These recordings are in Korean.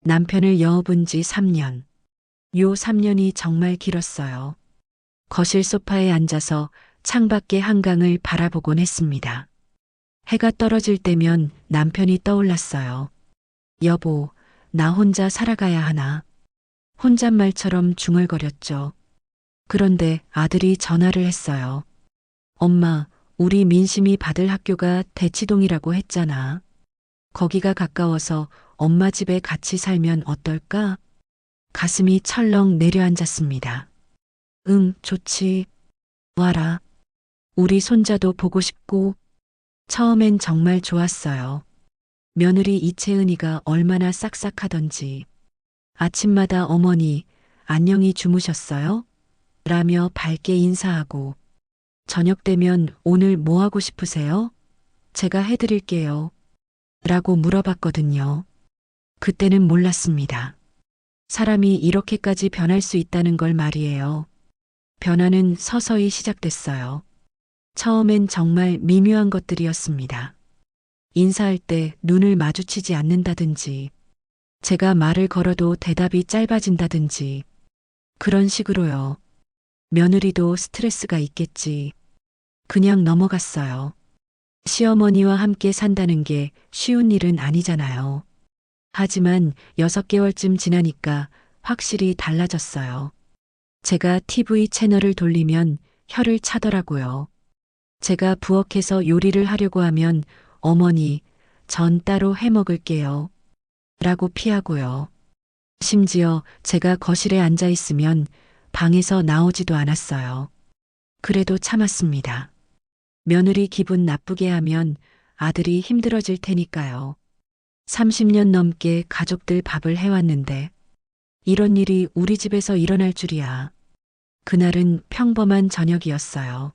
남편을 여업은 지 3년. 요 3년이 정말 길었어요. 거실 소파에 앉아서 창밖의 한강을 바라보곤 했습니다. 해가 떨어질 때면 남편이 떠올랐어요. 여보, 나 혼자 살아가야 하나? 혼잣말처럼 중얼거렸죠. 그런데 아들이 전화를 했어요. 엄마, 우리 민심이 받을 학교가 대치동이라고 했잖아. 거기가 가까워서 엄마 집에 같이 살면 어떨까? 가슴이 철렁 내려앉았습니다. 응, 좋지. 와라. 우리 손자도 보고 싶고. 처음엔 정말 좋았어요. 며느리 이채은이가 얼마나 싹싹하던지. 아침마다 어머니, 안녕히 주무셨어요? 라며 밝게 인사하고. 저녁 되면 오늘 뭐 하고 싶으세요? 제가 해드릴게요. 라고 물어봤거든요. 그때는 몰랐습니다. 사람이 이렇게까지 변할 수 있다는 걸 말이에요. 변화는 서서히 시작됐어요. 처음엔 정말 미묘한 것들이었습니다. 인사할 때 눈을 마주치지 않는다든지, 제가 말을 걸어도 대답이 짧아진다든지, 그런 식으로요. 며느리도 스트레스가 있겠지. 그냥 넘어갔어요. 시어머니와 함께 산다는 게 쉬운 일은 아니잖아요. 하지만 6개월쯤 지나니까 확실히 달라졌어요. 제가 TV 채널을 돌리면 혀를 차더라고요. 제가 부엌에서 요리를 하려고 하면 어머니, 전 따로 해 먹을게요. 라고 피하고요. 심지어 제가 거실에 앉아 있으면 방에서 나오지도 않았어요. 그래도 참았습니다. 며느리 기분 나쁘게 하면 아들이 힘들어질 테니까요. 30년 넘게 가족들 밥을 해왔는데 이런 일이 우리 집에서 일어날 줄이야. 그날은 평범한 저녁이었어요.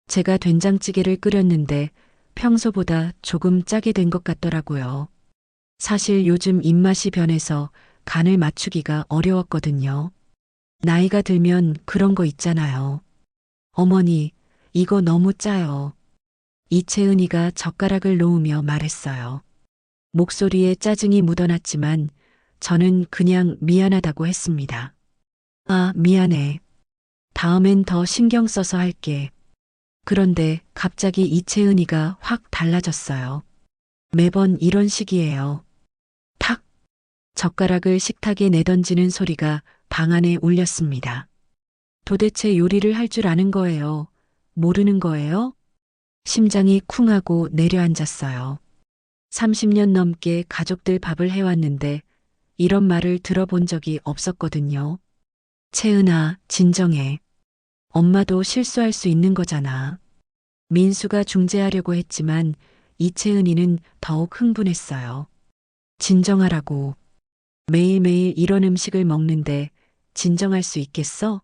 제가 된장찌개를 끓였는데 평소보다 조금 짜게 된 것 같더라고요. 사실 요즘 입맛이 변해서 간을 맞추기가 어려웠거든요. 나이가 들면 그런 거 있잖아요. 어머니, 이거 너무 짜요. 이채은이가 젓가락을 놓으며 말했어요. 목소리에 짜증이 묻어났지만 저는 그냥 미안하다고 했습니다. 아, 미안해. 다음엔 더 신경 써서 할게. 그런데 갑자기 이채은이가 확 달라졌어요. 매번 이런 식이에요. 탁! 젓가락을 식탁에 내던지는 소리가 방 안에 울렸습니다. 도대체 요리를 할 줄 아는 거예요? 모르는 거예요? 심장이 쿵하고 내려앉았어요. 30년 넘게 가족들 밥을 해왔는데 이런 말을 들어본 적이 없었거든요. 채은아, 진정해. 엄마도 실수할 수 있는 거잖아. 민수가 중재하려고 했지만 이채은이는 더욱 흥분했어요. 진정하라고. 매일매일 이런 음식을 먹는데 진정할 수 있겠어?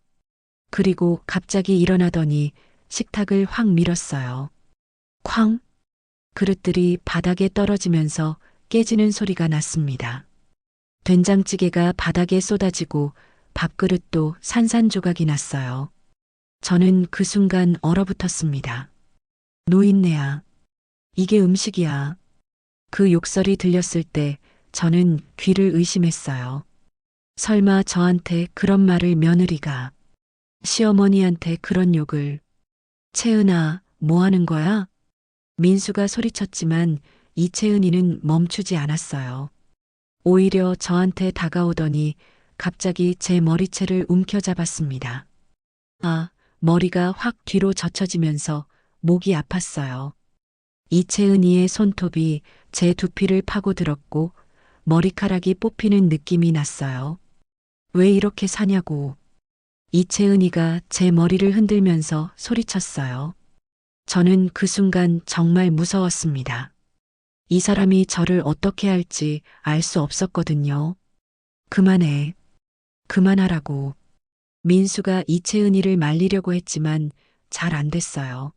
그리고 갑자기 일어나더니 식탁을 확 밀었어요. 쾅! 그릇들이 바닥에 떨어지면서 깨지는 소리가 났습니다. 된장찌개가 바닥에 쏟아지고 밥그릇도 산산조각이 났어요. 저는 그 순간 얼어붙었습니다. 노인네야. 이게 음식이야. 그 욕설이 들렸을 때 저는 귀를 의심했어요. 설마 저한테 그런 말을 며느리가, 시어머니한테 그런 욕을. 채은아, 뭐 하는 거야? 민수가 소리쳤지만 이채은이는 멈추지 않았어요. 오히려 저한테 다가오더니 갑자기 제 머리채를 움켜잡았습니다. 아, 머리가 확 뒤로 젖혀지면서 목이 아팠어요. 이채은이의 손톱이 제 두피를 파고들었고 머리카락이 뽑히는 느낌이 났어요. 왜 이렇게 사냐고. 이채은이가 제 머리를 흔들면서 소리쳤어요. 저는 그 순간 정말 무서웠습니다. 이 사람이 저를 어떻게 할지 알 수 없었거든요. 그만해. 그만하라고. 민수가 이채은이를 말리려고 했지만 잘 안 됐어요.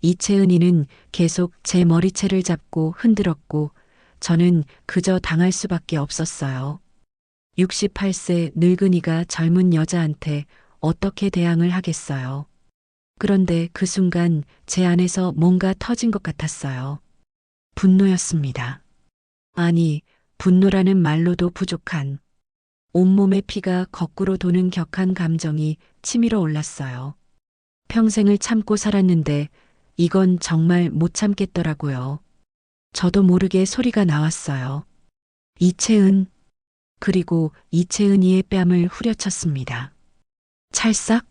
이채은이는 계속 제 머리채를 잡고 흔들었고 저는 그저 당할 수밖에 없었어요. 68세 늙은이가 젊은 여자한테 어떻게 대항을 하겠어요. 그런데 그 순간 제 안에서 뭔가 터진 것 같았어요. 분노였습니다. 아니, 분노라는 말로도 부족한 온몸의 피가 거꾸로 도는 격한 감정이 치밀어 올랐어요. 평생을 참고 살았는데 이건 정말 못 참겠더라고요. 저도 모르게 소리가 나왔어요. 이채은. 그리고 이채은이의 뺨을 후려쳤습니다. 찰싹.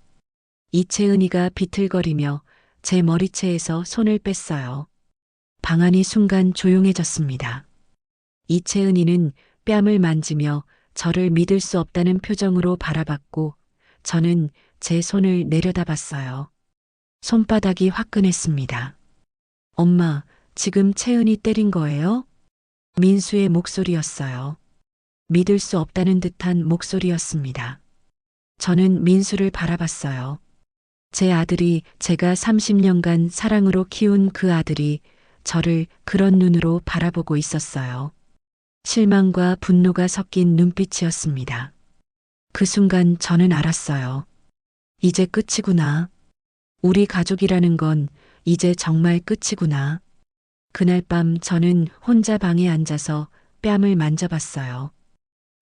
이채은이가 비틀거리며 제 머리채에서 손을 뺐어요. 방안이 순간 조용해졌습니다. 이채은이는 뺨을 만지며 저를 믿을 수 없다는 표정으로 바라봤고 저는 제 손을 내려다봤어요. 손바닥이 화끈했습니다. 엄마, 지금 채은이 때린 거예요? 민수의 목소리였어요. 믿을 수 없다는 듯한 목소리였습니다. 저는 민수를 바라봤어요. 제 아들이, 제가 30년간 사랑으로 키운 그 아들이 저를 그런 눈으로 바라보고 있었어요. 실망과 분노가 섞인 눈빛이었습니다. 그 순간 저는 알았어요. 이제 끝이구나. 우리 가족이라는 건 이제 정말 끝이구나. 그날 밤 저는 혼자 방에 앉아서 뺨을 만져봤어요.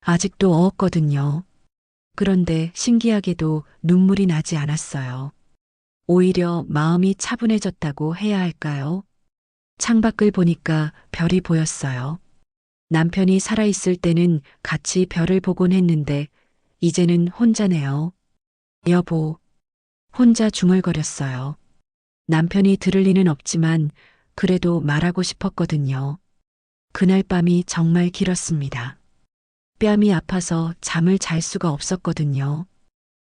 아직도 어었거든요. 그런데 신기하게도 눈물이 나지 않았어요. 오히려 마음이 차분해졌다고 해야 할까요? 창밖을 보니까 별이 보였어요. 남편이 살아있을 때는 같이 별을 보곤 했는데 이제는 혼자네요. 여보. 혼자 중얼거렸어요. 남편이 들을 리는 없지만 그래도 말하고 싶었거든요. 그날 밤이 정말 길었습니다. 뺨이 아파서 잠을 잘 수가 없었거든요.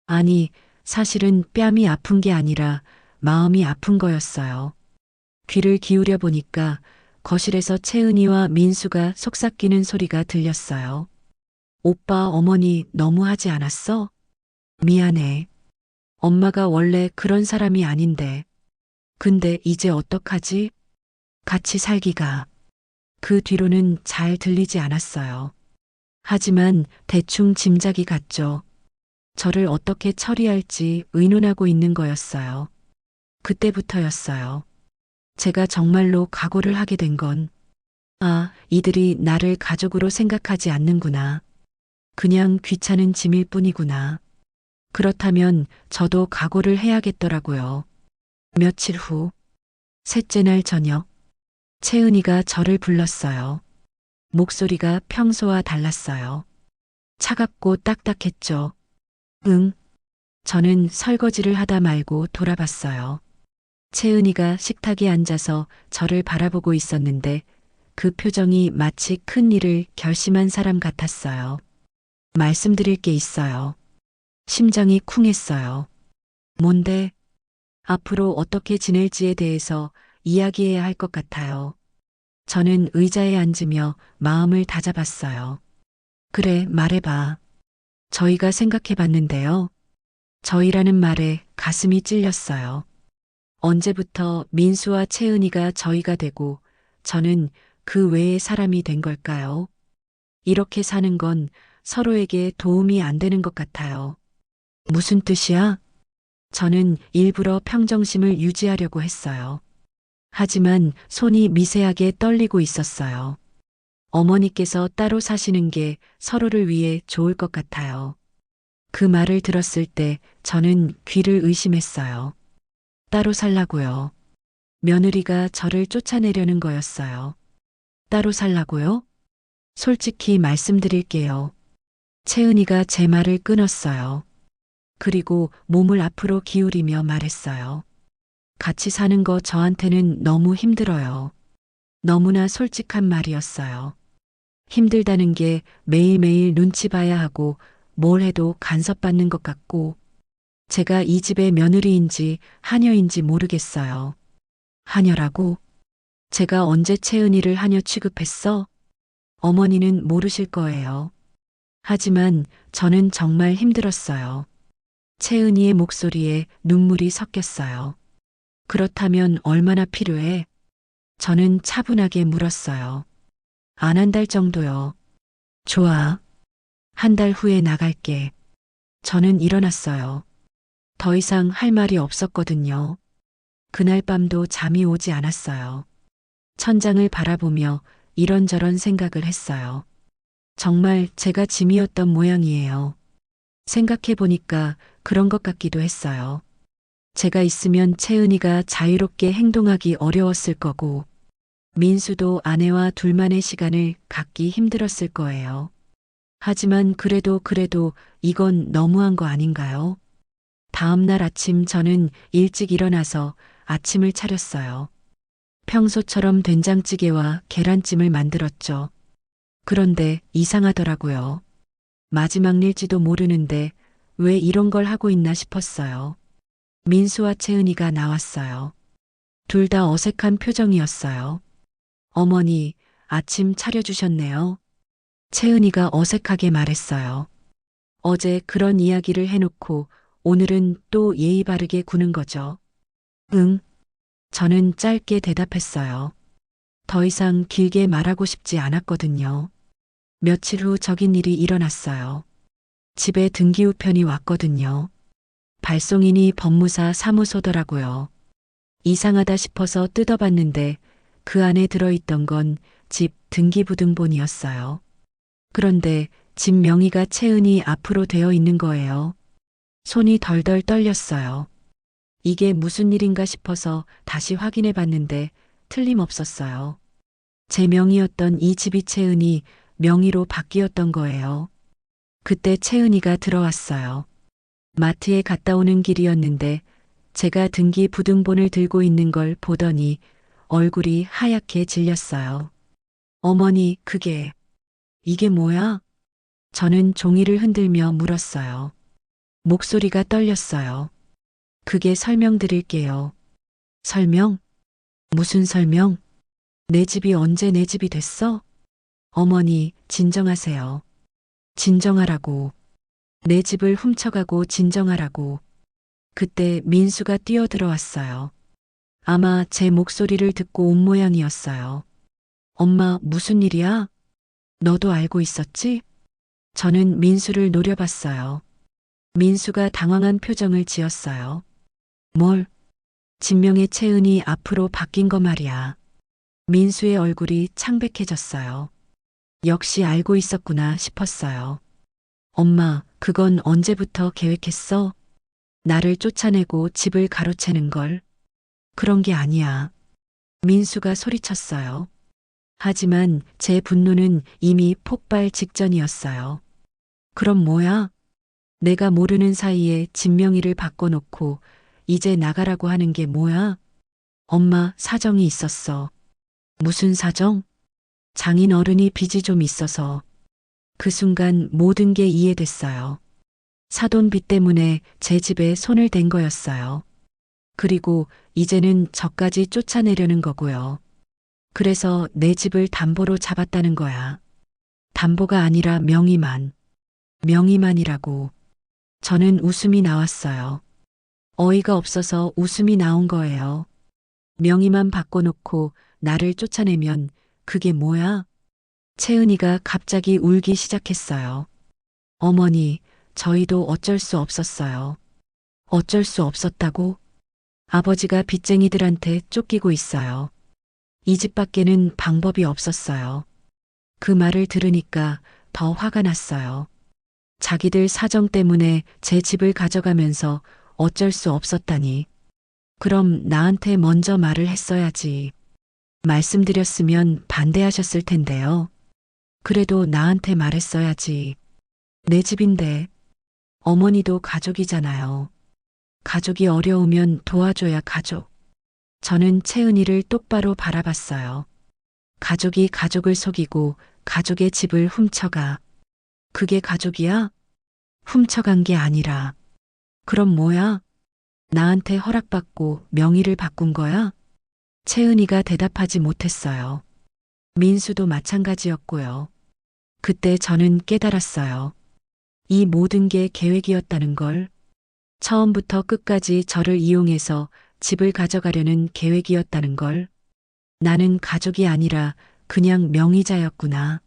아니, 사실은 뺨이 아픈 게 아니라 마음이 아픈 거였어요. 귀를 기울여 보니까 거실에서 채은이와 민수가 속삭이는 소리가 들렸어요. 오빠, 어머니 너무하지 않았어? 미안해. 엄마가 원래 그런 사람이 아닌데. 근데 이제 어떡하지? 같이 살기가. 그 뒤로는 잘 들리지 않았어요. 하지만 대충 짐작이 갔죠. 저를 어떻게 처리할지 의논하고 있는 거였어요. 그때부터였어요. 제가 정말로 각오를 하게 된 건, 아, 이들이 나를 가족으로 생각하지 않는구나. 그냥 귀찮은 짐일 뿐이구나. 그렇다면 저도 각오를 해야겠더라고요. 며칠 후, 셋째 날 저녁, 채은이가 저를 불렀어요. 목소리가 평소와 달랐어요. 차갑고 딱딱했죠. 응. 저는 설거지를 하다 말고 돌아봤어요. 채은이가 식탁에 앉아서 저를 바라보고 있었는데 그 표정이 마치 큰 일을 결심한 사람 같았어요. 말씀드릴 게 있어요. 심장이 쿵했어요. 뭔데? 앞으로 어떻게 지낼지에 대해서 이야기해야 할 것 같아요. 저는 의자에 앉으며 마음을 다잡았어요. 그래, 말해봐. 저희가 생각해 봤는데요. 저희라는 말에 가슴이 찔렸어요. 언제부터 민수와 채은이가 저희가 되고 저는 그 외의 사람이 된 걸까요? 이렇게 사는 건 서로에게 도움이 안 되는 것 같아요. 무슨 뜻이야? 저는 일부러 평정심을 유지하려고 했어요. 하지만 손이 미세하게 떨리고 있었어요. 어머니께서 따로 사시는 게 서로를 위해 좋을 것 같아요. 그 말을 들었을 때 저는 귀를 의심했어요. 따로 살라고요. 며느리가 저를 쫓아내려는 거였어요. 따로 살라고요? 솔직히 말씀드릴게요. 채은이가 제 말을 끊었어요. 그리고 몸을 앞으로 기울이며 말했어요. 같이 사는 거 저한테는 너무 힘들어요. 너무나 솔직한 말이었어요. 힘들다는 게 매일매일 눈치 봐야 하고 뭘 해도 간섭받는 것 같고 제가 이 집의 며느리인지 하녀인지 모르겠어요. 하녀라고? 제가 언제 채은이를 하녀 취급했어? 어머니는 모르실 거예요. 하지만 저는 정말 힘들었어요. 채은이의 목소리에 눈물이 섞였어요. 그렇다면 얼마나 필요해? 저는 차분하게 물었어요. 안 한 달 정도요. 좋아. 한 달 후에 나갈게. 저는 일어났어요. 더 이상 할 말이 없었거든요. 그날 밤도 잠이 오지 않았어요. 천장을 바라보며 이런저런 생각을 했어요. 정말 제가 짐이었던 모양이에요. 생각해보니까 그런 것 같기도 했어요. 제가 있으면 채은이가 자유롭게 행동하기 어려웠을 거고, 민수도 아내와 둘만의 시간을 갖기 힘들었을 거예요. 하지만 그래도 이건 너무한 거 아닌가요? 다음 날 아침 저는 일찍 일어나서 아침을 차렸어요. 평소처럼 된장찌개와 계란찜을 만들었죠. 그런데 이상하더라고요. 마지막 일지도 모르는데 왜 이런 걸 하고 있나 싶었어요. 민수와 채은이가 나왔어요. 둘 다 어색한 표정이었어요. 어머니, 아침 차려주셨네요. 채은이가 어색하게 말했어요. 어제 그런 이야기를 해놓고 오늘은 또 예의 바르게 구는 거죠. 응. 저는 짧게 대답했어요. 더 이상 길게 말하고 싶지 않았거든요. 며칠 후 적인 일이 일어났어요. 집에 등기우편이 왔거든요. 발송인이 법무사 사무소더라고요. 이상하다 싶어서 뜯어봤는데 그 안에 들어있던 건 집 등기부등본이었어요. 그런데 집 명의가 채은이 앞으로 되어 있는 거예요. 손이 덜덜 떨렸어요. 이게 무슨 일인가 싶어서 다시 확인해 봤는데 틀림없었어요. 제 명의였던 이 집이 채은이 명의로 바뀌었던 거예요. 그때 채은이가 들어왔어요. 마트에 갔다 오는 길이었는데 제가 등기 부등본을 들고 있는 걸 보더니 얼굴이 하얗게 질렸어요. 어머니, 이게 뭐야? 저는 종이를 흔들며 물었어요. 목소리가 떨렸어요. 그게 설명드릴게요. 설명? 무슨 설명? 내 집이 언제 내 집이 됐어? 어머니, 진정하세요. 진정하라고. 내 집을 훔쳐가고 진정하라고. 그때 민수가 뛰어들어왔어요. 아마 제 목소리를 듣고 온 모양이었어요. 엄마, 무슨 일이야? 너도 알고 있었지? 저는 민수를 노려봤어요. 민수가 당황한 표정을 지었어요. 뭘? 진명의 채은이 앞으로 바뀐 거 말이야. 민수의 얼굴이 창백해졌어요. 역시 알고 있었구나 싶었어요. 엄마, 그건 언제부터 계획했어? 나를 쫓아내고 집을 가로채는 걸. 그런 게 아니야. 민수가 소리쳤어요. 하지만 제 분노는 이미 폭발 직전이었어요. 그럼 뭐야? 내가 모르는 사이에 진명이를 바꿔놓고 이제 나가라고 하는 게 뭐야? 엄마, 사정이 있었어. 무슨 사정? 장인 어른이 빚이 좀 있어서. 그 순간 모든 게 이해됐어요. 사돈빚 때문에 제 집에 손을 댄 거였어요. 그리고 이제는 저까지 쫓아내려는 거고요. 그래서 내 집을 담보로 잡았다는 거야. 담보가 아니라 명의만. 명의만이라고. 저는 웃음이 나왔어요. 어이가 없어서 웃음이 나온 거예요. 명의만 바꿔놓고 나를 쫓아내면 그게 뭐야? 채은이가 갑자기 울기 시작했어요. 어머니, 저희도 어쩔 수 없었어요. 어쩔 수 없었다고? 아버지가 빚쟁이들한테 쫓기고 있어요. 이 집 밖에는 방법이 없었어요. 그 말을 들으니까 더 화가 났어요. 자기들 사정 때문에 제 집을 가져가면서 어쩔 수 없었다니. 그럼 나한테 먼저 말을 했어야지. 말씀드렸으면 반대하셨을 텐데요. 그래도 나한테 말했어야지. 내 집인데. 어머니도 가족이잖아요. 가족이 어려우면 도와줘야 가족. 저는 채은이를 똑바로 바라봤어요. 가족이 가족을 속이고 가족의 집을 훔쳐가. 그게 가족이야? 훔쳐간 게 아니라. 그럼 뭐야? 나한테 허락받고 명의를 바꾼 거야? 채은이가 대답하지 못했어요. 민수도 마찬가지였고요. 그때 저는 깨달았어요. 이 모든 게 계획이었다는 걸. 처음부터 끝까지 저를 이용해서 집을 가져가려는 계획이었다는 걸. 나는 가족이 아니라 그냥 명의자였구나.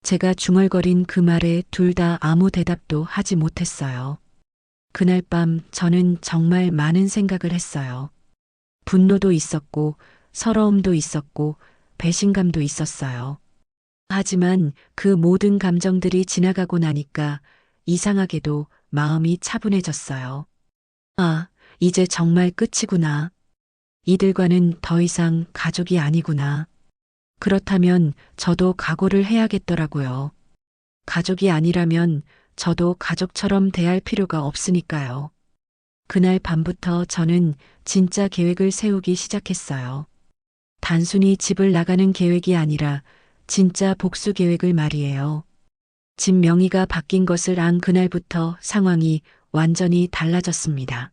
제가 중얼거린 그 말에 둘 다 아무 대답도 하지 못했어요. 그날 밤 저는 정말 많은 생각을 했어요. 분노도 있었고, 서러움도 있었고, 배신감도 있었어요. 하지만 그 모든 감정들이 지나가고 나니까 이상하게도 마음이 차분해졌어요. 아, 이제 정말 끝이구나. 이들과는 더 이상 가족이 아니구나. 그렇다면 저도 각오를 해야겠더라고요. 가족이 아니라면 저도 가족처럼 대할 필요가 없으니까요. 그날 밤부터 저는 진짜 계획을 세우기 시작했어요. 단순히 집을 나가는 계획이 아니라 진짜 복수 계획을 말이에요. 집 명의가 바뀐 것을 안 그날부터 상황이 완전히 달라졌습니다.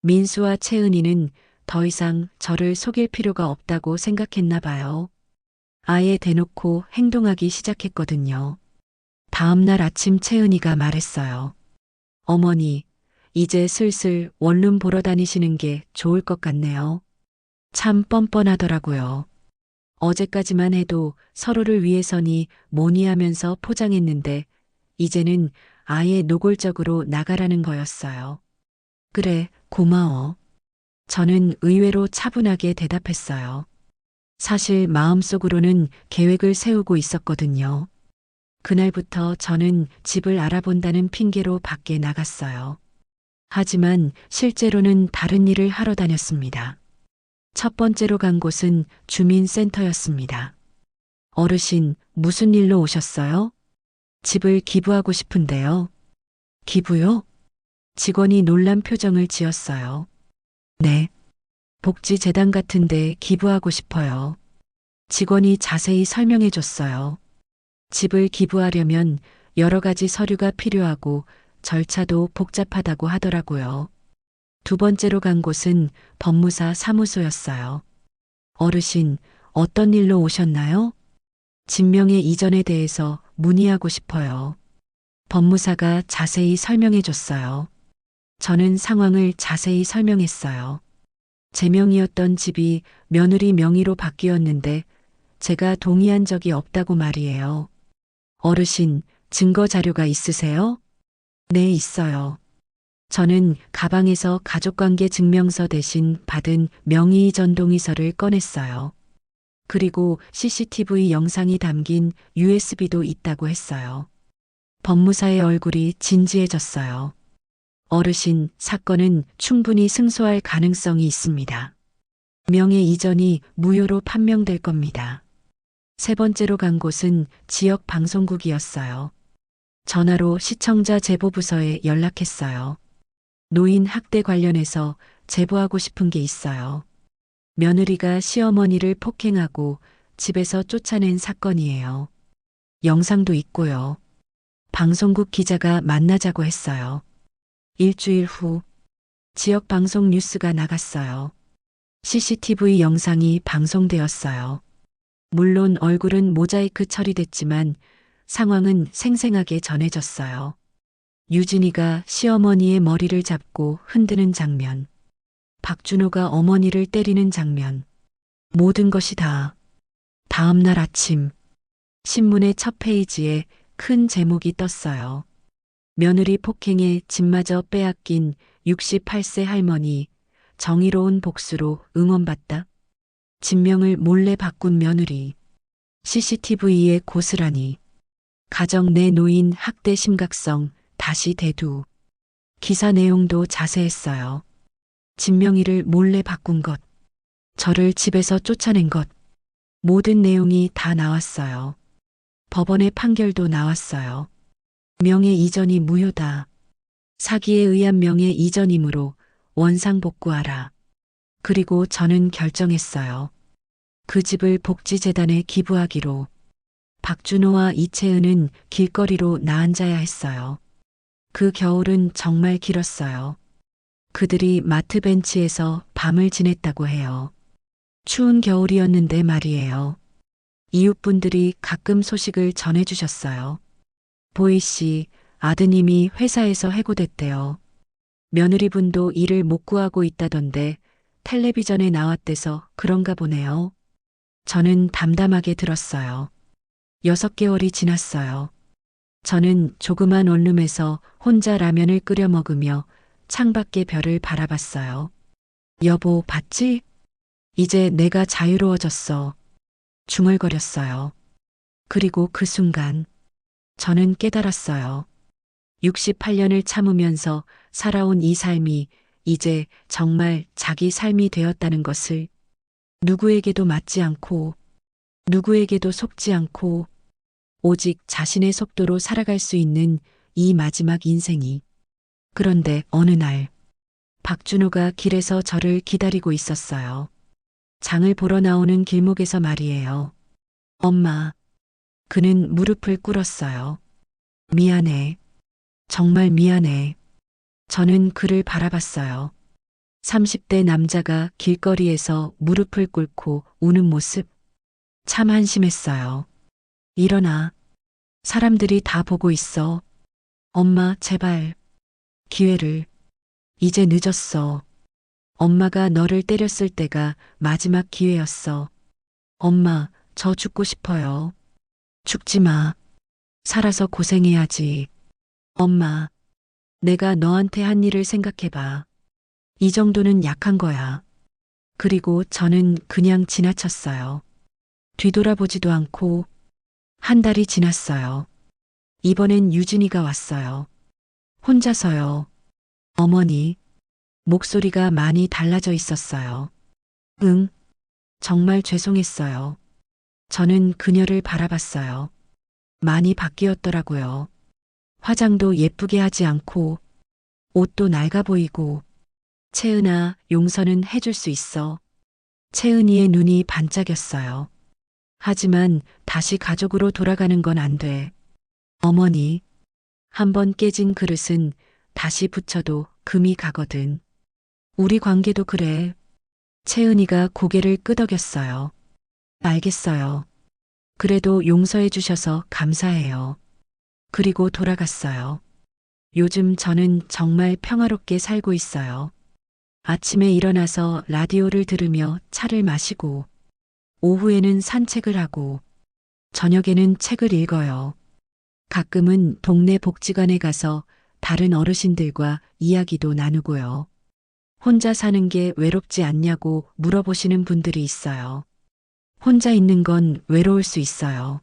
민수와 채은이는 더 이상 저를 속일 필요가 없다고 생각했나 봐요. 아예 대놓고 행동하기 시작했거든요. 다음 날 아침 채은이가 말했어요. 어머니, 이제 슬슬 원룸 보러 다니시는 게 좋을 것 같네요. 참 뻔뻔하더라고요. 어제까지만 해도 서로를 위해서니 뭐니 하면서 포장했는데 이제는 아예 노골적으로 나가라는 거였어요. 그래, 고마워. 저는 의외로 차분하게 대답했어요. 사실 마음속으로는 계획을 세우고 있었거든요. 그날부터 저는 집을 알아본다는 핑계로 밖에 나갔어요. 하지만 실제로는 다른 일을 하러 다녔습니다. 첫 번째로 간 곳은 주민센터였습니다. 어르신, 무슨 일로 오셨어요? 집을 기부하고 싶은데요. 기부요? 직원이 놀란 표정을 지었어요. 네. 복지재단 같은데 기부하고 싶어요. 직원이 자세히 설명해 줬어요. 집을 기부하려면 여러 가지 서류가 필요하고 절차도 복잡하다고 하더라고요. 두 번째로 간 곳은 법무사 사무소였어요. 어르신, 어떤 일로 오셨나요? 진명의 이전에 대해서 문의하고 싶어요. 법무사가 자세히 설명해 줬어요. 저는 상황을 자세히 설명했어요. 제 명의였던 집이 며느리 명의로 바뀌었는데 제가 동의한 적이 없다고 말이에요. 어르신, 증거 자료가 있으세요? 네, 있어요. 저는 가방에서 가족관계 증명서 대신 받은 명의 이전 동의서를 꺼냈어요. 그리고 CCTV 영상이 담긴 USB도 있다고 했어요. 법무사의 얼굴이 진지해졌어요. 어르신, 사건은 충분히 승소할 가능성이 있습니다. 명의 이전이 무효로 판명될 겁니다. 세 번째로 간 곳은 지역 방송국이었어요. 전화로 시청자 제보부서에 연락했어요. 노인 학대 관련해서 제보하고 싶은 게 있어요. 며느리가 시어머니를 폭행하고 집에서 쫓아낸 사건이에요. 영상도 있고요. 방송국 기자가 만나자고 했어요. 일주일 후 지역 방송 뉴스가 나갔어요. CCTV 영상이 방송되었어요. 물론 얼굴은 모자이크 처리됐지만 상황은 생생하게 전해졌어요. 유진이가 시어머니의 머리를 잡고 흔드는 장면, 박준호가 어머니를 때리는 장면, 모든 것이 다 다음 날 아침 신문의 첫 페이지에 큰 제목이 떴어요. 며느리 폭행에 집마저 빼앗긴 68세 할머니, 정의로운 복수로 응원받다. 진명을 몰래 바꾼 며느리, CCTV에 고스란히, 가정 내 노인 학대 심각성 다시 대두. 기사 내용도 자세했어요. 진명이를 몰래 바꾼 것, 저를 집에서 쫓아낸 것, 모든 내용이 다 나왔어요. 법원의 판결도 나왔어요. 명예 이전이 무효다. 사기에 의한 명예 이전이므로 원상복구하라. 그리고 저는 결정했어요. 그 집을 복지재단에 기부하기로. 박준호와 이채은은 길거리로 나앉아야 했어요. 그 겨울은 정말 길었어요. 그들이 마트 벤치에서 밤을 지냈다고 해요. 추운 겨울이었는데 말이에요. 이웃분들이 가끔 소식을 전해주셨어요. 보이 씨, 아드님이 회사에서 해고됐대요. 며느리분도 일을 못 구하고 있다던데 텔레비전에 나왔대서 그런가 보네요. 저는 담담하게 들었어요. 6개월이 지났어요. 저는 조그만 원룸에서 혼자 라면을 끓여 먹으며 창밖의 별을 바라봤어요. 여보, 봤지? 이제 내가 자유로워졌어. 중얼거렸어요. 그리고 그 순간 저는 깨달았어요. 68년을 참으면서 살아온 이 삶이 이제 정말 자기 삶이 되었다는 것을, 누구에게도 맞지 않고 누구에게도 속지 않고 오직 자신의 속도로 살아갈 수 있는 이 마지막 인생이. 그런데 어느 날 박준호가 길에서 저를 기다리고 있었어요. 장을 보러 나오는 길목에서 말이에요. 엄마. 그는 무릎을 꿇었어요. 미안해. 정말 미안해. 저는 그를 바라봤어요. 30대 남자가 길거리에서 무릎을 꿇고 우는 모습. 참 한심했어요. 일어나. 사람들이 다 보고 있어. 엄마, 제발. 기회를. 이제 늦었어. 엄마가 너를 때렸을 때가 마지막 기회였어. 엄마, 저 죽고 싶어요. 죽지 마. 살아서 고생해야지. 엄마, 내가 너한테 한 일을 생각해봐. 이 정도는 약한 거야. 그리고 저는 그냥 지나쳤어요. 뒤돌아보지도 않고. 한 달이 지났어요. 이번엔 유진이가 왔어요. 혼자서요. 어머니. 목소리가 많이 달라져 있었어요. 응, 정말 죄송했어요. 저는 그녀를 바라봤어요. 많이 바뀌었더라고요. 화장도 예쁘게 하지 않고, 옷도 낡아 보이고. 채은아, 용서는 해줄 수 있어. 채은이의 눈이 반짝였어요. 하지만 다시 가족으로 돌아가는 건 안 돼. 어머니, 한번 깨진 그릇은 다시 붙여도 금이 가거든. 우리 관계도 그래. 채은이가 고개를 끄덕였어요. 알겠어요. 그래도 용서해 주셔서 감사해요. 그리고 돌아갔어요. 요즘 저는 정말 평화롭게 살고 있어요. 아침에 일어나서 라디오를 들으며 차를 마시고, 오후에는 산책을 하고, 저녁에는 책을 읽어요. 가끔은 동네 복지관에 가서 다른 어르신들과 이야기도 나누고요. 혼자 사는 게 외롭지 않냐고 물어보시는 분들이 있어요. 혼자 있는 건 외로울 수 있어요.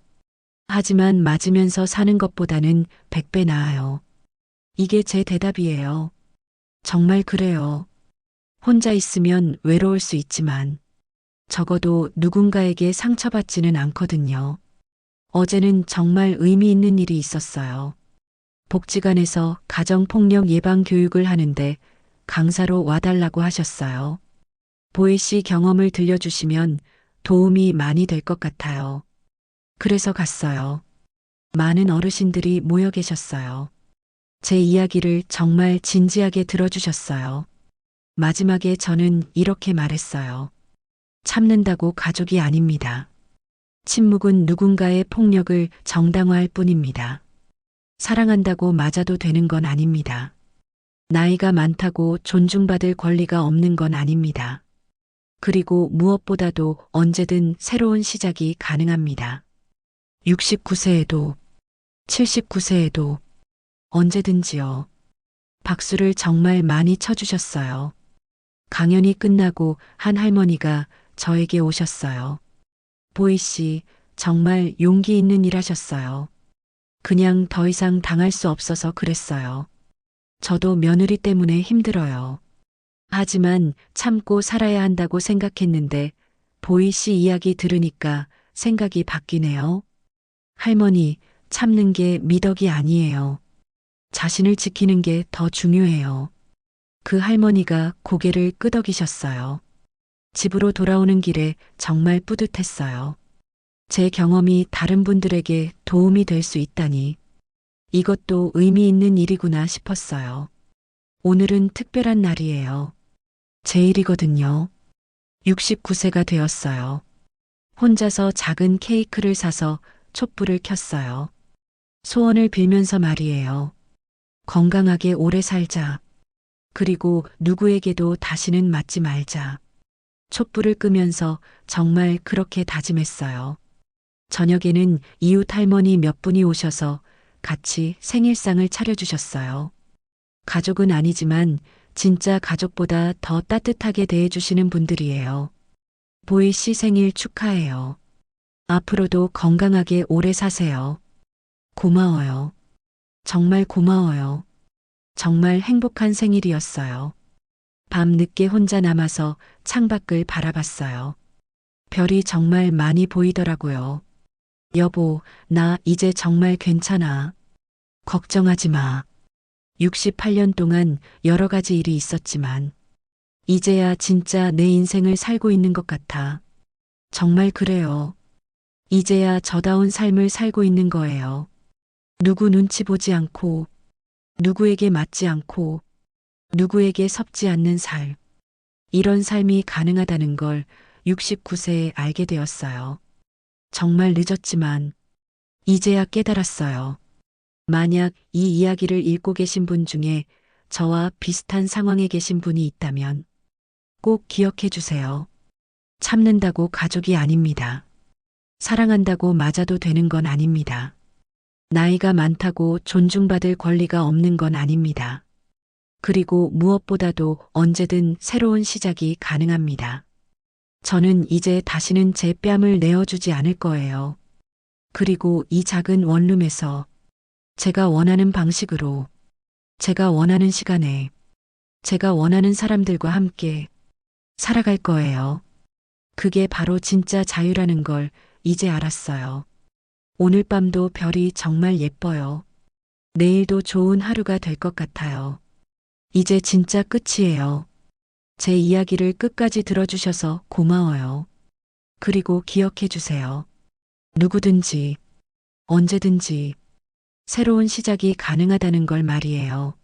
하지만 맞으면서 사는 것보다는 100배 나아요. 이게 제 대답이에요. 정말 그래요. 혼자 있으면 외로울 수 있지만 적어도 누군가에게 상처받지는 않거든요. 어제는 정말 의미 있는 일이 있었어요. 복지관에서 가정폭력 예방 교육을 하는데 강사로 와달라고 하셨어요. 보혜 씨 경험을 들려주시면 도움이 많이 될 것 같아요. 그래서 갔어요. 많은 어르신들이 모여 계셨어요. 제 이야기를 정말 진지하게 들어주셨어요. 마지막에 저는 이렇게 말했어요. 참는다고 가족이 아닙니다. 침묵은 누군가의 폭력을 정당화할 뿐입니다. 사랑한다고 맞아도 되는 건 아닙니다. 나이가 많다고 존중받을 권리가 없는 건 아닙니다. 그리고 무엇보다도 언제든 새로운 시작이 가능합니다. 69세에도, 79세에도, 언제든지요. 박수를 정말 많이 쳐주셨어요. 강연이 끝나고 한 할머니가 저에게 오셨어요. 보희 씨, 정말 용기 있는 일 하셨어요. 그냥 더 이상 당할 수 없어서 그랬어요. 저도 며느리 때문에 힘들어요. 하지만 참고 살아야 한다고 생각했는데 보희 씨 이야기 들으니까 생각이 바뀌네요. 할머니, 참는 게 미덕이 아니에요. 자신을 지키는 게 더 중요해요. 그 할머니가 고개를 끄덕이셨어요. 집으로 돌아오는 길에 정말 뿌듯했어요. 제 경험이 다른 분들에게 도움이 될 수 있다니. 이것도 의미 있는 일이구나 싶었어요. 오늘은 특별한 날이에요. 제 일이거든요. 69세가 되었어요. 혼자서 작은 케이크를 사서 촛불을 켰어요. 소원을 빌면서 말이에요. 건강하게 오래 살자. 그리고 누구에게도 다시는 맞지 말자. 촛불을 끄면서 정말 그렇게 다짐했어요. 저녁에는 이웃 할머니 몇 분이 오셔서 같이 생일상을 차려주셨어요. 가족은 아니지만 진짜 가족보다 더 따뜻하게 대해주시는 분들이에요. 보희 씨 생일 축하해요. 앞으로도 건강하게 오래 사세요. 고마워요. 정말 고마워요. 정말 행복한 생일이었어요. 밤 늦게 혼자 남아서 창밖을 바라봤어요. 별이 정말 많이 보이더라고요. 여보, 나 이제 정말 괜찮아. 걱정하지 마. 68년 동안 여러 가지 일이 있었지만, 이제야 진짜 내 인생을 살고 있는 것 같아. 정말 그래요. 이제야 저다운 삶을 살고 있는 거예요. 누구 눈치 보지 않고, 누구에게 맞지 않고, 누구에게 섭지 않는 삶. 이런 삶이 가능하다는 걸 69세에 알게 되었어요. 정말 늦었지만, 이제야 깨달았어요. 만약 이 이야기를 읽고 계신 분 중에 저와 비슷한 상황에 계신 분이 있다면 꼭 기억해 주세요. 참는다고 가족이 아닙니다. 사랑한다고 맞아도 되는 건 아닙니다. 나이가 많다고 존중받을 권리가 없는 건 아닙니다. 그리고 무엇보다도 언제든 새로운 시작이 가능합니다. 저는 이제 다시는 제 뺨을 내어주지 않을 거예요. 그리고 이 작은 원룸에서 제가 원하는 방식으로, 제가 원하는 시간에, 제가 원하는 사람들과 함께 살아갈 거예요. 그게 바로 진짜 자유라는 걸 이제 알았어요. 오늘 밤도 별이 정말 예뻐요. 내일도 좋은 하루가 될 것 같아요. 이제 진짜 끝이에요. 제 이야기를 끝까지 들어주셔서 고마워요. 그리고 기억해 주세요. 누구든지, 언제든지 새로운 시작이 가능하다는 걸 말이에요.